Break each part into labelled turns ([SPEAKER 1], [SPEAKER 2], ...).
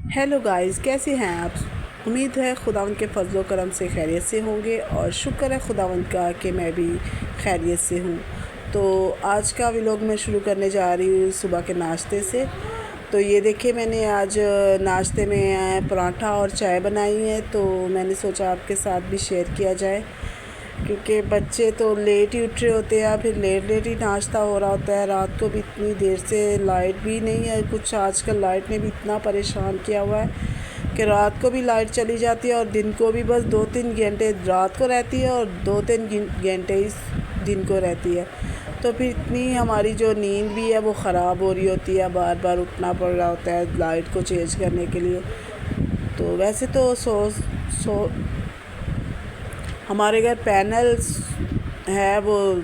[SPEAKER 1] Hello guys, कैसे हैं आप। उम्मीद है खुदावंद के फजलो करम से खैरियत से होंगे और शुक्र है खुदावंद का कि मैं भी खैरियत से हूँ। तो आज का व्लॉग मैं शुरू करने जा रही हूँ सुबह के नाश्ते से। तो ये देखिए, मैंने आज नाश्ते में पराठा और चाय बनाई है, तो मैंने सोचा आपके साथ भी शेयर किया जाए, क्योंकि बच्चे तो लेट ही उठ रहे होते हैं, फिर लेट लेट ही नाश्ता हो रहा होता है। रात को भी इतनी देर से लाइट भी नहीं है, कुछ आजकल लाइट ने भी इतना परेशान किया हुआ है कि रात को भी लाइट चली जाती है और दिन को भी बस 2-3 घंटे रात को रहती है और 2-3 घंटे ही दिन को रहती है। तो फिर इतनी हमारी जो नींद भी है वो ख़राब हो रही होती है, बार बार उठना पड़ रहा होता है लाइट को चेंज करने के लिए। तो वैसे तो सो हमारे घर पैनल्स है, वो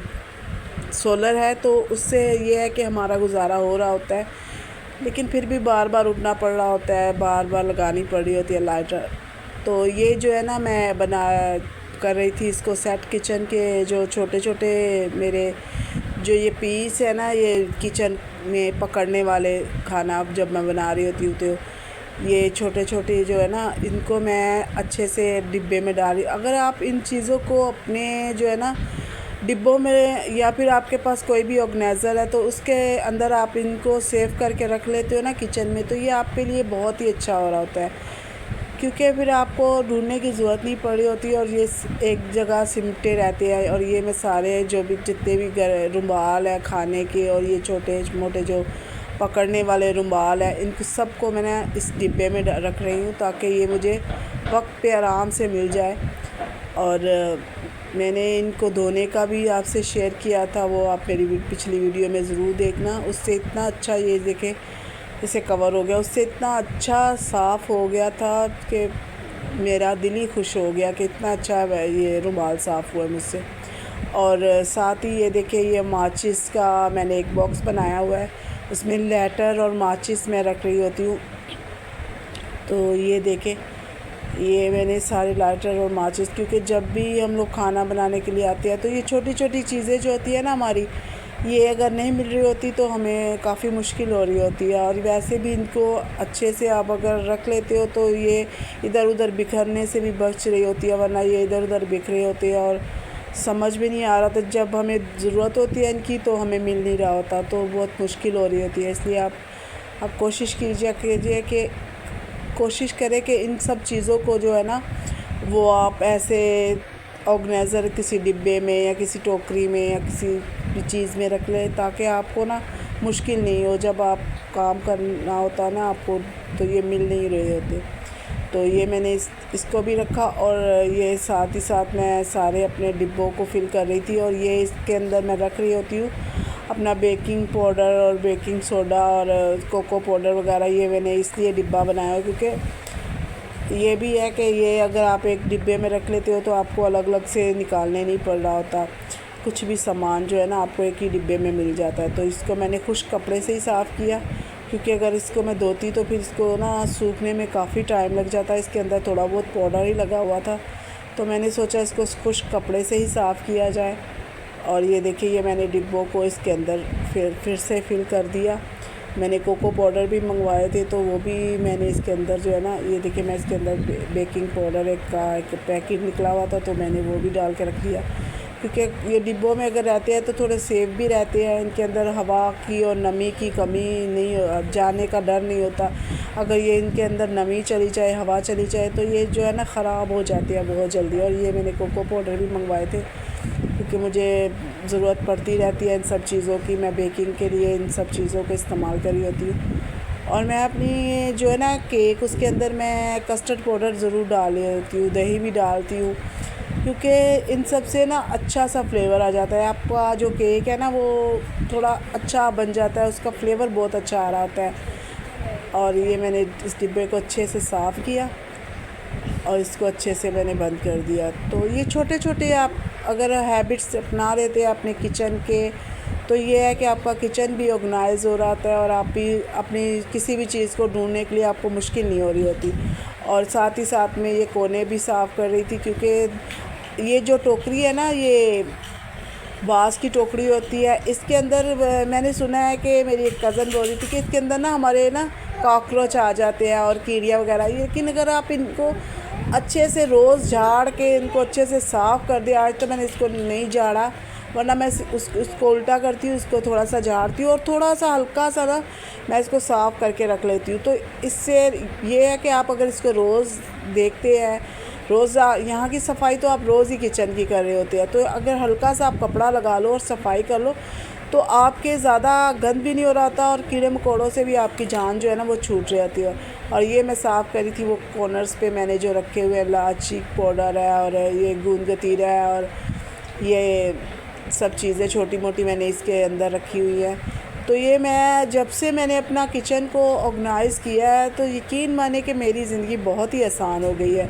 [SPEAKER 1] सोलर है, तो उससे ये है कि हमारा गुजारा हो रहा होता है, लेकिन फिर भी बार बार उठना पड़ रहा होता है, बार बार लगानी पड़ रही होती है लाइट। तो ये जो है ना, मैं बना कर रही थी इसको सेट, किचन के जो छोटे छोटे मेरे जो ये पीस है ना, ये किचन में पकड़ने वाले खाना जब मैं बना रही होती हूँ, तो ये छोटे छोटे जो है ना, इनको मैं अच्छे से डिब्बे में डाली। अगर आप इन चीज़ों को अपने जो है ना डिब्बों में, या फिर आपके पास कोई भी ऑर्गेनाइज़र है तो उसके अंदर आप इनको सेव करके रख लेते हो ना किचन में, तो ये आपके लिए बहुत ही अच्छा हो रहा होता है, क्योंकि फिर आपको ढूंढने की ज़रूरत नहीं पड़ी होती और ये एक जगह सिमटे रहते हैं। और ये मैं सारे जो भी जितने भी रुमाल है खाने के, और ये छोटे मोटे जो पकड़ने वाले रुमाल है, इनको सबको मैंने इस डिब्बे में रख रही हूँ, ताकि ये मुझे वक्त पे आराम से मिल जाए। और मैंने इनको धोने का भी आपसे शेयर किया था, वो आप मेरी पिछली वीडियो में ज़रूर देखना। उससे इतना अच्छा, ये देखें इसे कवर हो गया, उससे इतना अच्छा साफ़ हो गया था कि मेरा दिल ही खुश हो गया कि इतना अच्छा ये रुमाल साफ़ हुआ है मुझसे। और साथ ही ये देखिए, ये माचिस का मैंने एक बॉक्स बनाया हुआ है, उसमें लाइटर और माचिस मैं रख रही होती हूँ। तो ये देखें, ये मैंने सारे लाइटर और माचिस, क्योंकि जब भी हम लोग खाना बनाने के लिए आते हैं तो ये छोटी छोटी चीज़ें जो होती है ना हमारी, ये अगर नहीं मिल रही होती तो हमें काफ़ी मुश्किल हो रही होती है। और वैसे भी इनको अच्छे से आप अगर रख लेते हो तो ये इधर उधर बिखरने से भी बच रही होती है, वरना ये इधर उधर बिखरे होते हैं और समझ भी नहीं आ रहा था, जब हमें ज़रूरत होती है इनकी तो हमें मिल नहीं रहा होता, तो बहुत मुश्किल हो रही होती है। इसलिए आप कोशिश कीजिए कि कोशिश करें कि इन सब चीज़ों को जो है ना, वो आप ऐसे ऑर्गेनाइज़र किसी डिब्बे में या किसी टोकरी में या किसी भी चीज़ में रख लें, ताकि आपको ना मुश्किल नहीं हो जब आप काम करना होता है ना आपको, तो ये मिल नहीं रहे होते। तो ये मैंने इसको भी रखा, और ये साथ ही साथ मैं सारे अपने डिब्बों को फिल कर रही थी। और ये इसके अंदर मैं रख रही होती हूँ अपना बेकिंग पाउडर और बेकिंग सोडा और कोको पाउडर वगैरह। ये मैंने इसलिए डिब्बा बनाया है, क्योंकि ये भी है कि ये अगर आप एक डिब्बे में रख लेते हो तो आपको अलग अलग से निकालने नहीं पड़ रहा होता, कुछ भी सामान जो है ना आपको एक ही डिब्बे में मिल जाता है। तो इसको मैंने खुश्क कपड़े से ही साफ़ किया, क्योंकि अगर इसको मैं धोती तो फिर इसको ना सूखने में काफ़ी टाइम लग जाता है, इसके अंदर थोड़ा बहुत पाउडर ही लगा हुआ था, तो मैंने सोचा इसको खुश्क कपड़े से ही साफ़ किया जाए। और ये देखिए, ये मैंने डिब्बों को इसके अंदर फिर से फिल कर दिया। मैंने कोको पाउडर भी मंगवाए थे, तो वो भी मैंने इसके अंदर जो है ना, ये देखिए मैं इसके अंदर बेकिंग पाउडर एक पैकेट निकला हुआ था, तो मैंने वो भी डाल के रख दिया, क्योंकि ये डिब्बों में अगर रहते हैं तो थोड़े सेफ भी रहते हैं, इनके अंदर हवा की और नमी की कमी नहीं, जाने का डर नहीं होता। अगर ये इनके अंदर नमी चली जाए, हवा चली जाए, तो ये जो है ना ख़राब हो जाती है बहुत जल्दी। और ये मैंने कोको पाउडर भी मंगवाए थे, क्योंकि मुझे ज़रूरत पड़ती रहती है इन सब चीज़ों की, मैं बेकिंग के लिए इन सब चीज़ों को इस्तेमाल कर रही होती हूँ। और मैं अपनी जो है ना केक, उसके अंदर मैं कस्टर्ड पाउडर ज़रूर डाल लेती हूँ, दही भी डालती हूँ, क्योंकि इन सब से ना अच्छा सा फ्लेवर आ जाता है। आपका जो केक है ना वो थोड़ा अच्छा बन जाता है, उसका फ्लेवर बहुत अच्छा आ रहा होता है। और ये मैंने इस डिब्बे को अच्छे से साफ़ किया और इसको अच्छे से मैंने बंद कर दिया। तो ये छोटे छोटे आप अगर हैबिट्स अपना लेते हैं अपने किचन के, तो ये है कि आपका किचन भी ऑर्गेनाइज हो रहा है और आप भी अपनी किसी भी चीज़ को ढूंढने के लिए आपको मुश्किल नहीं हो रही होती। और साथ ही साथ में ये कोने भी साफ़ कर रही थी, क्योंकि ये जो टोकरी है ना, ये बाँस की टोकरी होती है, इसके अंदर मैंने सुना है कि मेरी एक कज़न बोल रही थी कि इसके अंदर ना हमारे ना कॉकरोच आ जाते हैं और कीड़ियाँ वगैरह। लेकिन अगर आप इनको अच्छे से रोज़ झाड़ के इनको अच्छे से साफ़ कर दिया, आज तो मैंने इसको नहीं झाड़ा, वरना मैं उसको उल्टा करती हूँ, इसको थोड़ा सा झाड़ती हूँ और थोड़ा सा हल्का सा ना मैं इसको साफ़ करके रख लेती हूँ। तो इससे ये है कि आप अगर इसको रोज़ देखते हैं, रोज़ यहाँ की सफाई तो आप रोज़ ही किचन की कर रहे होते हैं, तो अगर हल्का सा आप कपड़ा लगा लो और सफाई कर लो तो आपके ज़्यादा गंद भी नहीं हो रहा था और कीड़े मकोड़ों से भी आपकी जान जो है ना वो छूट जाती है। और ये मैं साफ़ करी थी, वो कॉर्नर्स पे मैंने जो रखे हुए इलायची पाउडर है और ये गूंद गतीरा है और ये सब चीज़ें छोटी मोटी मैंने इसके अंदर रखी हुई है। तो ये मैं जब से मैंने अपना किचन को ऑर्गेनाइज़ किया है तो यकीन माने कि मेरी ज़िंदगी बहुत ही आसान हो गई है।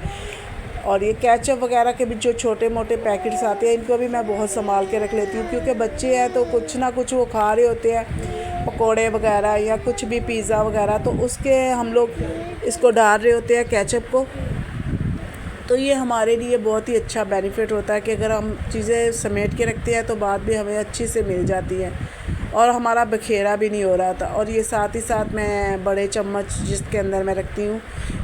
[SPEAKER 1] और ये केचप वगैरह के भी जो छोटे मोटे पैकेट्स आते हैं इनको भी मैं बहुत संभाल के रख लेती हूँ, क्योंकि बच्चे हैं तो कुछ ना कुछ वो खा रहे होते हैं, पकोड़े वगैरह या कुछ भी पिज़्ज़ा वगैरह, तो उसके हम लोग इसको डाल रहे होते हैं केचप को। तो ये हमारे लिए बहुत ही अच्छा बेनिफिट होता है कि अगर हम चीज़ें समेट के रखते हैं तो बाद भी हमें अच्छी से मिल जाती है और हमारा बखेरा भी नहीं हो रहा था। और ये साथ ही साथ मैं बड़े चम्मच जिसके अंदर मैं रखती हूँ,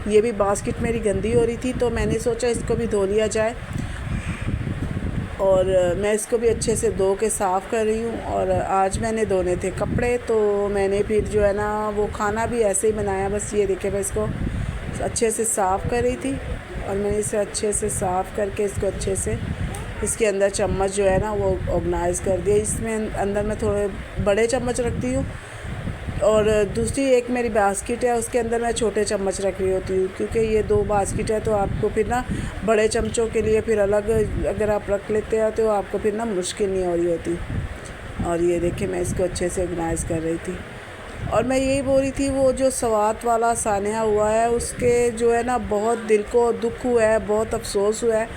[SPEAKER 1] ये भी बास्केट मेरी गंदी हो रही थी तो मैंने सोचा इसको भी धो लिया जाए और मैं इसको भी अच्छे से धो के साफ़ कर रही हूँ। और आज मैंने धोने थे कपड़े तो मैंने फिर जो है ना वो खाना भी ऐसे ही बनाया। बस ये देखे मैं इसको अच्छे से साफ़ कर रही थी और मैंने इसे अच्छे से साफ़ करके इसको अच्छे से इसके अंदर चम्मच जो है ना वो ऑर्गेनाइज़ कर दिया। इसमें अंदर मैं थोड़े बड़े चम्मच रखती हूँ और दूसरी एक मेरी बास्केट है उसके अंदर मैं छोटे चम्मच रख रही होती हूँ, क्योंकि ये 2 बास्केट है तो आपको फिर ना बड़े चमचों के लिए फिर अलग अगर आप रख लेते हैं तो आपको फिर ना मुश्किल नहीं हो रही होती। और ये देखिए मैं इसको अच्छे से ऑर्गेनाइज़ कर रही थी और मैं यही बोल रही थी वो जो सवात वाला सान्या हुआ है उसके जो है ना बहुत दिल को दुख हुआ है, बहुत अफसोस हुआ है।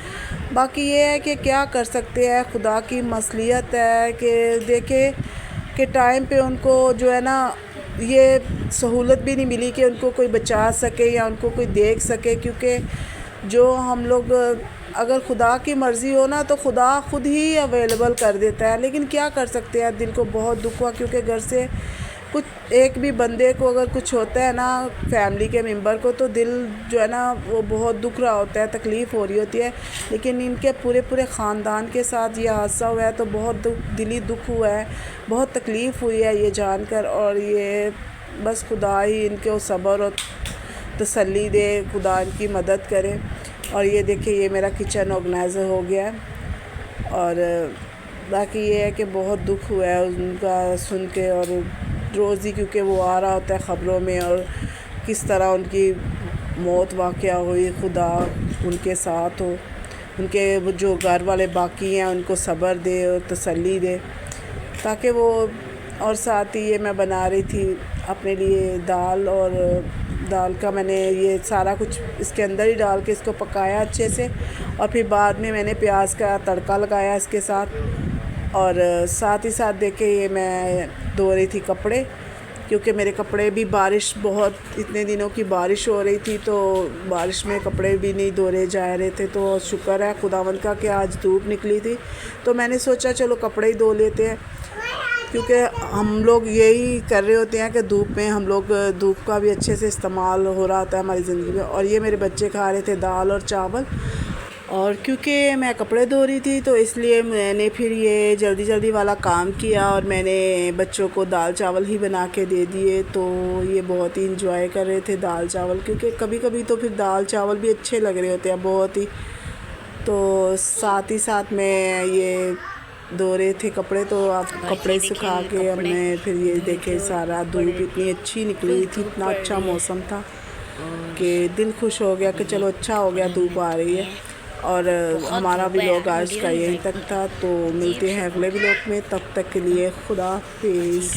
[SPEAKER 1] बाकी ये है कि क्या कर सकते हैं, खुदा की मसलियत है कि देखे कि टाइम पे उनको जो है ना ये सहूलत भी नहीं मिली कि उनको कोई बचा सके या उनको कोई देख सके, क्योंकि जो हम लोग अगर खुदा की मर्ज़ी हो ना तो खुदा ख़ुद ही अवेलेबल कर देता है। लेकिन क्या कर सकते हैं, दिल को बहुत दुख हुआ क्योंकि घर से कुछ एक भी बंदे को अगर कुछ होता है ना फैमिली के मेंबर को तो दिल जो है ना वो बहुत दुख रहा होता है, तकलीफ़ हो रही होती है। लेकिन इनके पूरे ख़ानदान के साथ ये हादसा हुआ है तो बहुत दिली दुख हुआ है, बहुत तकलीफ़ हुई है ये जानकर। और ये बस खुदा ही इनके सब्र और तसल्ली दे, खुदा इनकी मदद करे। और ये देखिए ये मेरा किचन ऑर्गेनाइज़र हो गया है। और बाकी ये है कि बहुत दुख हुआ है उनका सुन के, और रोज़ ही क्योंकि वो आ रहा होता है ख़बरों में और किस तरह उनकी मौत वाक़या हुई, खुदा उनके साथ हो, उनके जो घर वाले बाकी हैं उनको सब्र दे और तसल्ली दे ताकि वो। और साथ ही ये मैं बना रही थी अपने लिए दाल, और दाल का मैंने ये सारा कुछ इसके अंदर ही डाल के इसको पकाया अच्छे से और फिर बाद में मैंने प्याज का तड़का लगाया इसके साथ। और साथ ही साथ देखे ये मैं धो रही थी कपड़े, क्योंकि मेरे कपड़े भी बारिश बहुत इतने दिनों की बारिश हो रही थी तो बारिश में कपड़े भी नहीं धोए जा रहे थे। तो शुक्र है खुदावंद का कि आज धूप निकली थी तो मैंने सोचा चलो कपड़े ही धो लेते हैं, क्योंकि हम लोग यही कर रहे होते हैं कि धूप में हम लोग धूप का भी अच्छे से इस्तेमाल हो रहा होता है हमारी ज़िंदगी में। और ये मेरे बच्चे खा रहे थे दाल और चावल, और क्योंकि मैं कपड़े धो रही थी तो इसलिए मैंने फिर ये जल्दी वाला काम किया और मैंने बच्चों को दाल चावल ही बना के दे दिए। तो ये बहुत ही इंजॉय कर रहे थे दाल चावल, क्योंकि कभी कभी तो फिर दाल चावल भी अच्छे लग रहे होते हैं बहुत ही। तो साथ ही साथ में ये धो रहे थे कपड़े, तो आप कपड़े सुखा के हमने फिर ये देखे सारा धूप इतनी अच्छी निकली हुई थी, इतना अच्छा मौसम था कि दिल खुश हो गया कि चलो अच्छा हो गया धूप आ रही है। और हमारा व्लॉग आज का यहीं तक था, तो मिलते हैं अगले व्लॉग में, तब तक के लिए खुदा हाफिज़।